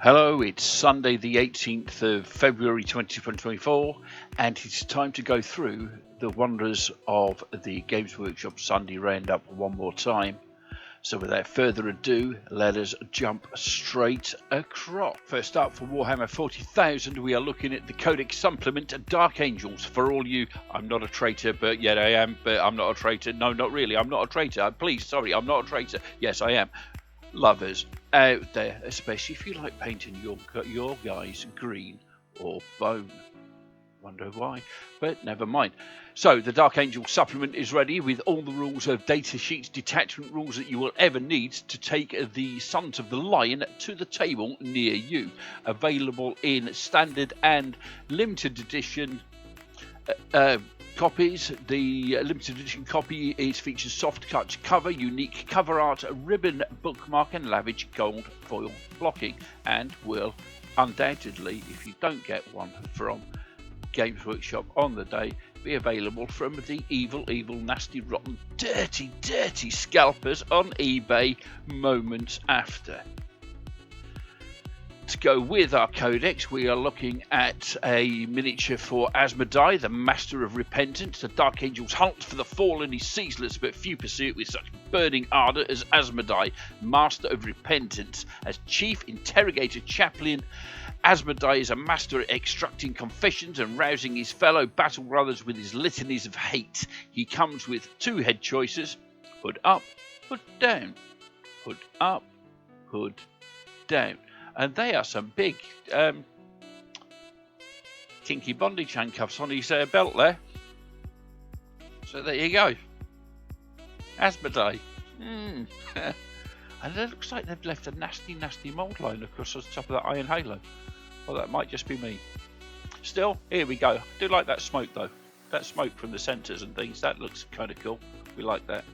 Hello, it's Sunday the 18th of February 2024 and it's time to go through the wonders of the Games Workshop Sunday Roundup one more time. So without further ado, let us jump straight across. First up, for Warhammer 40,000, we are looking at the Codex Supplement Dark Angels. For all you, I'm not a traitor, but yet I am, but I'm not a traitor. No, not really, I'm not a traitor. Please, sorry, I'm not a traitor. Yes, I am. Lovers out there, especially if you like painting your guys green or bone. Wonder why, but never mind. So the Dark Angel supplement is ready with all the rules of data sheets, detachment rules that you will ever need to take the Sons of the Lion to the table near you. Available in standard and limited edition copies. The limited edition copy features soft cut cover, unique cover art, ribbon bookmark and lavish gold foil blocking, and will undoubtedly, if you don't get one from Games Workshop on the day, be available from the evil, nasty, rotten, dirty scalpers on eBay moments after. To go with our codex, we are looking at a miniature for Asmodai, the Master of Repentance. The Dark Angel's hunt for the fallen is ceaseless, but few pursue it with such burning ardour as Asmodai, Master of Repentance. As Chief Interrogator Chaplain, Asmodai is a master at extracting confessions and rousing his fellow battle brothers with his litanies of hate. He comes with two head choices: hood up, hood down. Hood up, hood down. And they are some big kinky bondage handcuffs on his belt there. So there you go. Asmodai. And it looks like they've left a nasty mould line across the top of that iron halo. Well, that might just be me. Still, here we go. I do like that smoke though. That smoke from the centres and things, that looks kind of cool. We like that.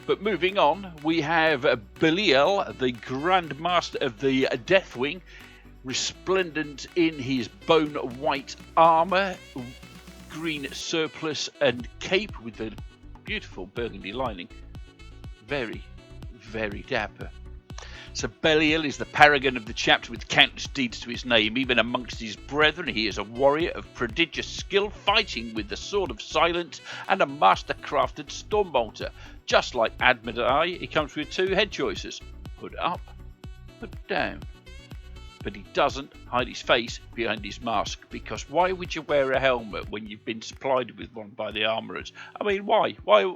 But moving on, we have Belial, the Grand Master of the Deathwing, resplendent in his bone white armour, green surplice and cape with the beautiful burgundy lining. Very, very dapper. So Belial is the paragon of the chapter with countless deeds to his name. Even amongst his brethren, he is a warrior of prodigious skill, fighting with the Sword of Silence and a master-crafted Stormbolter. Just like Asmodai, he comes with two head choices: hood up, hood down. But he doesn't hide his face behind his mask, because why would you wear a helmet when you've been supplied with one by the armourers? I mean, why? Why?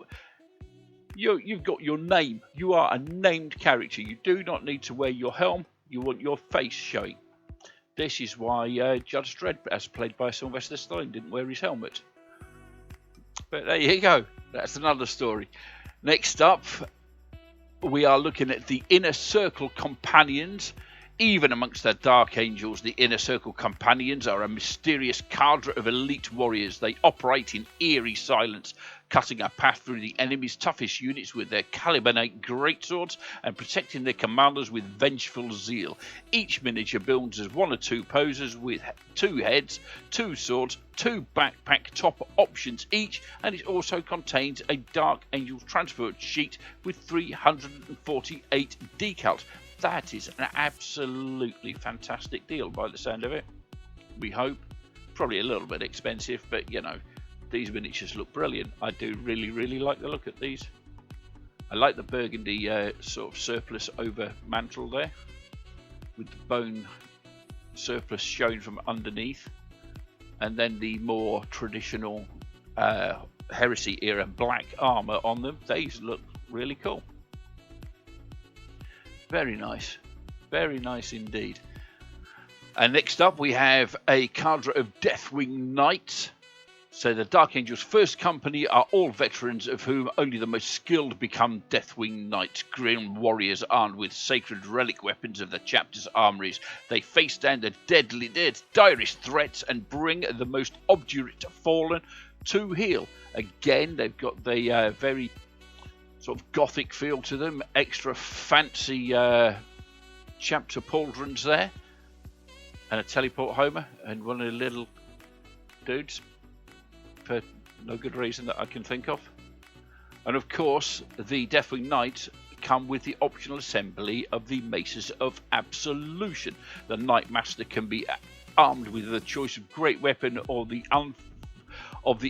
You've got your name. You are a named character. You do not need to wear your helm. You want your face showing. This is why Judge Dredd, as played by Sylvester Stallone, didn't wear his helmet. But there you go. That's another story. Next up, we are looking at the Inner Circle Companions. Even amongst the Dark Angels, the Inner Circle Companions are a mysterious cadre of elite warriors. They operate in eerie silence, cutting a path through the enemy's toughest units with their caliber 8 greatswords and protecting their commanders with vengeful zeal. Each miniature builds as one or two posers with two heads, two swords, two backpack top options each, and it also contains a Dark Angels transport sheet with 348 decals. That is an absolutely fantastic deal by the sound of it. We hope. Probably a little bit expensive, but you know, these miniatures look brilliant. I do really like the look at these. I like the burgundy sort of surplice over mantle there, with the bone surplice showing from underneath, and then the more traditional Heresy era black armour on them. These look really cool. Very nice indeed. And next up we have a cadre of Deathwing Knights. So the Dark Angels' first company are all veterans, of whom only the most skilled become Deathwing Knights, grim warriors armed with sacred relic weapons of the chapter's armories. They face down the direst threats and bring the most obdurate fallen to heel. Again, they've got the very sort of gothic feel to them, extra fancy chapter pauldrons there, and a teleport Homer and one of the little dudes for no good reason that I can think of. And of course, the Deathwing Knight come with the optional assembly of the Maces of Absolution. The Knight Master can be armed with the choice of Great Weapon or the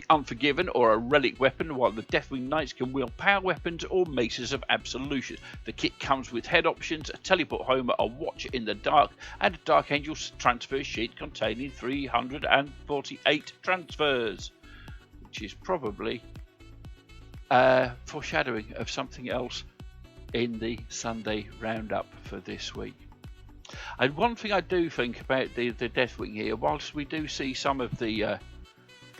Unforgiven or a relic weapon, while the Deathwing Knights can wield power weapons or Maces of Absolution. The kit comes with head options, a teleport homer, a watch in the dark, and a Dark Angel transfer sheet containing 348 transfers, which is probably foreshadowing of something else in the Sunday roundup for this week. And one thing I do think about the Deathwing here, whilst we do see some of the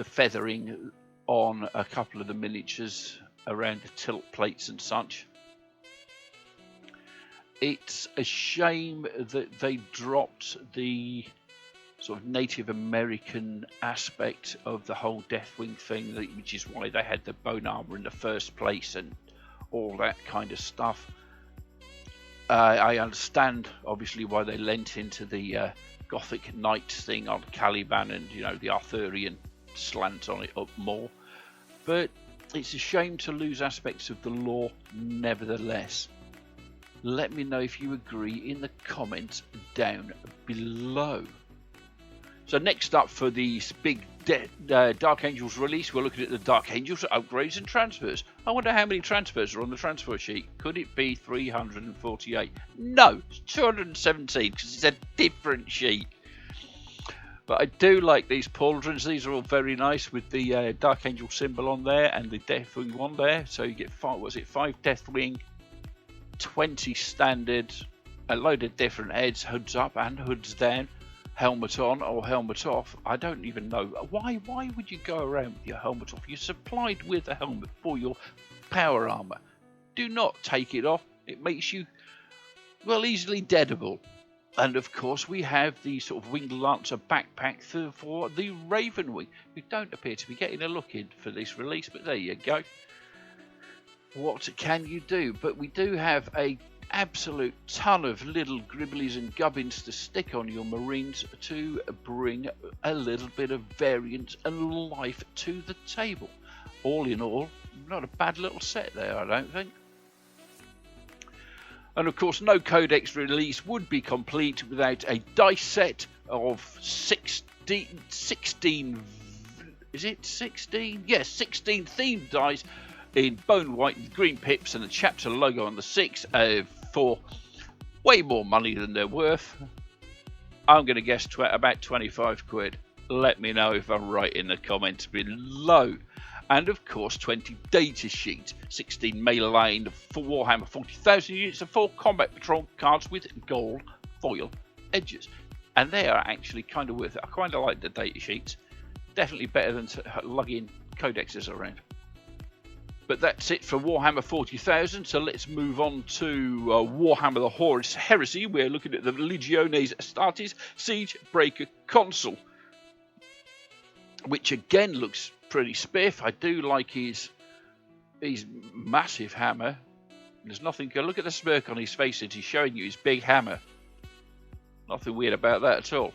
feathering on a couple of the miniatures around the tilt plates and such, it's a shame that they dropped the sort of Native American aspect of the whole Deathwing thing, which is why they had the bone armor in the first place and all that kind of stuff. I understand obviously why they lent into the Gothic Knights thing on Caliban and, you know, the Arthurian slant on it up more, but it's a shame to lose aspects of the lore nevertheless. Let me know if you agree in the comments down below. So next up for the big Dark Angels release, we're looking at the Dark Angels upgrades and transfers. I wonder how many transfers are on the transfer sheet. Could it be 348? No, it's 217 because it's a different sheet. But I do like these pauldrons. These are all very nice with the Dark Angel symbol on there and the Deathwing one there. So you get 5 Deathwing, 20 standard, a load of different heads, hoods up and hoods down, helmet on or helmet off. I don't even know why would you go around with your helmet off? You're supplied with a helmet for your power armor. Do not take it off. It makes you, well, easily deadable. And of course we have the sort of Winged Lancer backpack for the Ravenwing, who don't appear to be getting a look in for this release, but there you go. What can you do? But we do have a absolute ton of little gribblies and gubbins to stick on your Marines to bring a little bit of variance and life to the table. All in all, not a bad little set there, I don't think. And of course, no Codex release would be complete without a dice set of 16, is it 16? Yes, 16 themed dice in bone white and green pips and the chapter logo on the 6 for way more money than they're worth. I'm going to guess about 25 quid. Let me know if I'm right in the comments below. And of course 20 data sheets, 16 mail-aligned for Warhammer 40,000 units and 4 combat patrol cards with gold foil edges. And they are actually kind of worth it. I kind of like the data sheets. Definitely better than lugging codexes around. But that's it for Warhammer 40,000. So let's move on to Warhammer the Horus Heresy. We're looking at the Legiones Astartes Siege Breaker console, which again looks pretty spiff. I do like his massive hammer. There's nothing good. Look at the smirk on his face as he's showing you his big hammer. Nothing weird about that at all.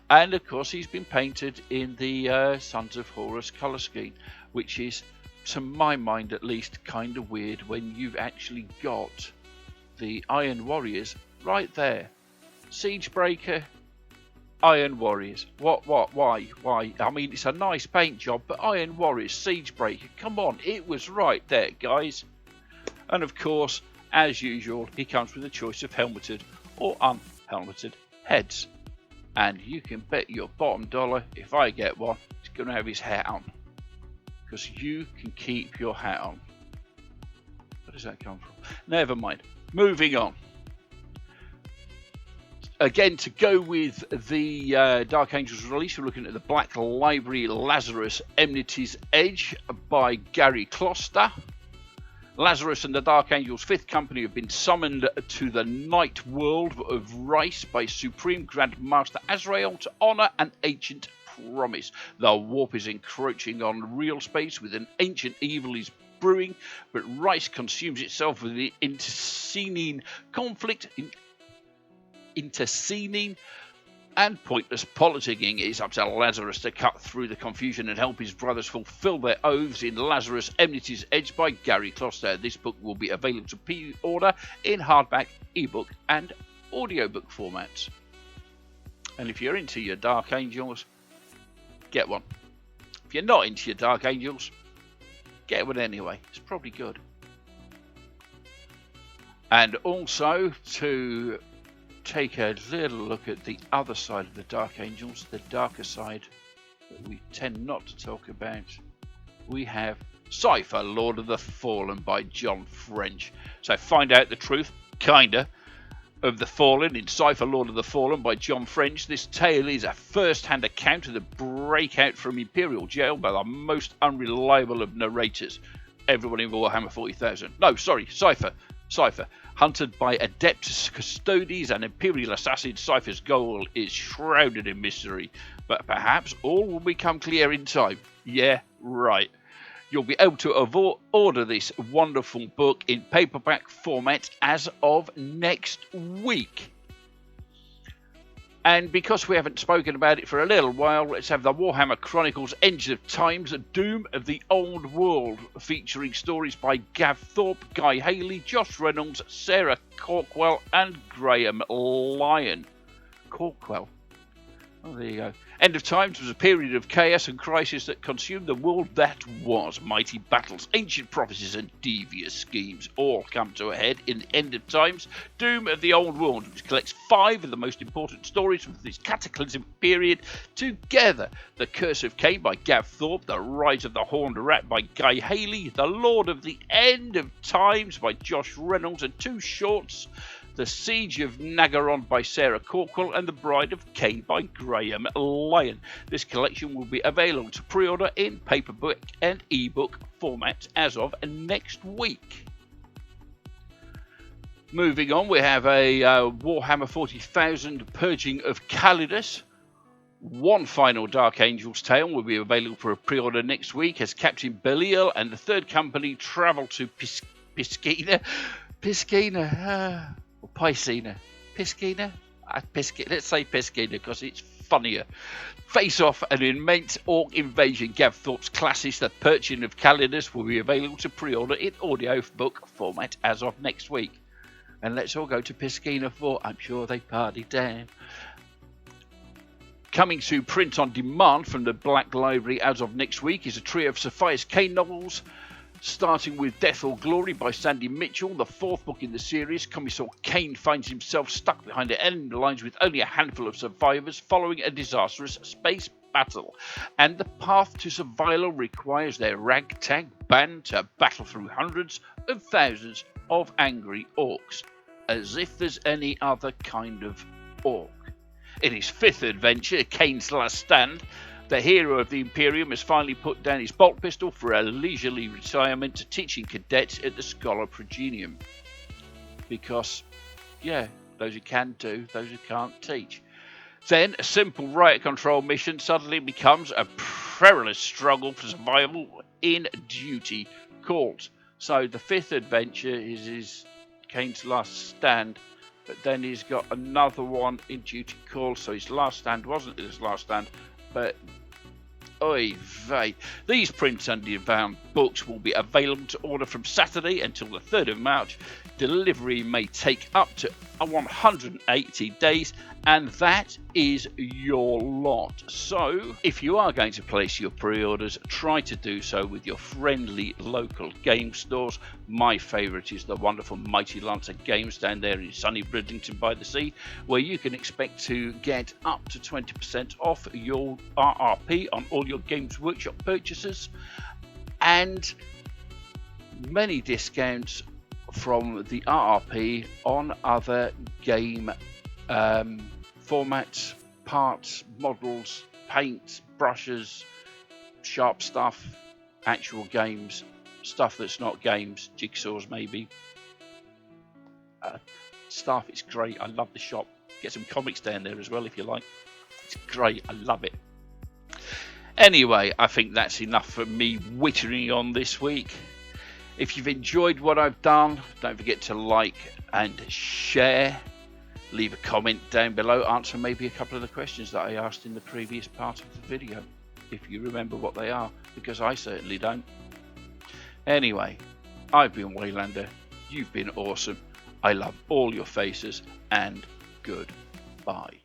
And of course he's been painted in the Sons of Horus colour scheme, which is, to my mind at least, kind of weird when you've actually got the Iron Warriors right there. Siegebreaker, Iron Warriors. Why? I mean, it's a nice paint job, but Iron Warriors, Siegebreaker, come on, it was right there, guys. And of course, as usual, he comes with a choice of helmeted or unhelmeted heads. And you can bet your bottom dollar, if I get one, he's going to have his hat on. Because you can keep your hat on. Where does that come from? Never mind. Moving on. Again, to go with the Dark Angels release, we're looking at the Black Library Lazarus Enmity's Edge by Gary Kloster. Lazarus and the Dark Angels' 5th Company have been summoned to the night world of Rice by Supreme Grand Master Azrael to honour an ancient promise. The warp is encroaching on real space with an ancient evil is brewing, but Rice consumes itself with the intervening conflict, and pointless politicking. It's up to Lazarus to cut through the confusion and help his brothers fulfill their oaths in Lazarus Enmity's Edge by Gary Kloster. This book will be available to pre-order in hardback, ebook and audiobook formats. And if you're into your Dark Angels, get one. If you're not into your Dark Angels, get one anyway. It's probably good. And also to take a little look at the other side of the Dark Angels, the darker side that we tend not to talk about, we have Cypher, Lord of the Fallen by John French. So find out the truth, kinda, of the Fallen in Cypher, Lord of the Fallen by John French. This tale is a first-hand account of the breakout from Imperial Jail by the most unreliable of narrators. Everyone in Warhammer 40,000. No, sorry, Cypher. Hunted by Adeptus Custodes and Imperial assassins, Cypher's goal is shrouded in mystery, but perhaps all will become clear in time. Yeah, right. You'll be able to order this wonderful book in paperback format as of next week. And because we haven't spoken about it for a little while, let's have the Warhammer Chronicles End of Times, Doom of the Old World, featuring stories by Gav Thorpe, Guy Haley, Josh Reynolds, Sarah Corkwell and Graham Lyon. Corkwell. Oh, there you go. End of Times was a period of chaos and crisis that consumed the world that was. Mighty battles, ancient prophecies and devious schemes all come to a head in End of Times, Doom of the Old World, which collects 5 of the most important stories from this cataclysmic period together. The Curse of Cain by Gav Thorpe, The Rise of the Horned Rat by Guy Haley, The Lord of the End of Times by Josh Reynolds, and 2 shorts, The Siege of Nagaron by Sarah Corkwell and The Bride of Cain by Graham Lyon. This collection will be available to pre-order in paperback and ebook formats as of next week. Moving on, we have a Warhammer 40,000 Purging of Calidus. One final Dark Angels tale will be available for a pre-order next week as Captain Belial and the Third Company travel to Piscina. Or Piscina. Piscina? Let's say Piscina because it's funnier. Face off an immense orc invasion. Gav Thorpe's classics, The Purging of Calidus, will be available to pre-order in audiobook format as of next week. And let's all go to Piscina for I'm sure they party down. Coming to print on demand from the Black Library as of next week is a trio of Sapphires Kane novels, starting with Death or Glory by Sandy Mitchell, the 4th book in the series. Commissar Kane finds himself stuck behind the enemy lines with only a handful of survivors following a disastrous space battle, and the path to survival requires their ragtag band to battle through hundreds of thousands of angry orcs, as if there's any other kind of orc. In his 5th adventure, Kane's Last Stand, the hero of the Imperium has finally put down his bolt pistol for a leisurely retirement to teaching cadets at the Scholar Progenium. Because, yeah, those who can do, those who can't teach. Then, a simple riot control mission suddenly becomes a perilous struggle for survival in duty calls. So the 5th adventure is his Kane's Last Stand, but then he's got another one in duty call, so his last stand wasn't his last stand, but oy vey. These print on demand books will be available to order from Saturday until the 3rd of March. Delivery may take up to 180 days, and that is your lot. So, if you are going to place your pre-orders, try to do so with your friendly local game stores. My favourite is the wonderful Mighty Lancer Games down there in sunny Bridlington by the Sea, where you can expect to get up to 20% off your RRP on all your Games Workshop purchases, and many discounts from the RRP on other game formats, parts, models, paints, brushes, sharp stuff, actual games, stuff that's not games, jigsaws maybe. Stuff, it's great. I love the shop. Get some comics down there as well if you like. It's great. I love it. Anyway, I think that's enough for me wittering on this week. If you've enjoyed what I've done, don't forget to like and share. Leave a comment down below, answer maybe a couple of the questions that I asked in the previous part of the video, if you remember what they are, because I certainly don't. Anyway, I've been Waylander, you've been awesome, I love all your faces, and goodbye.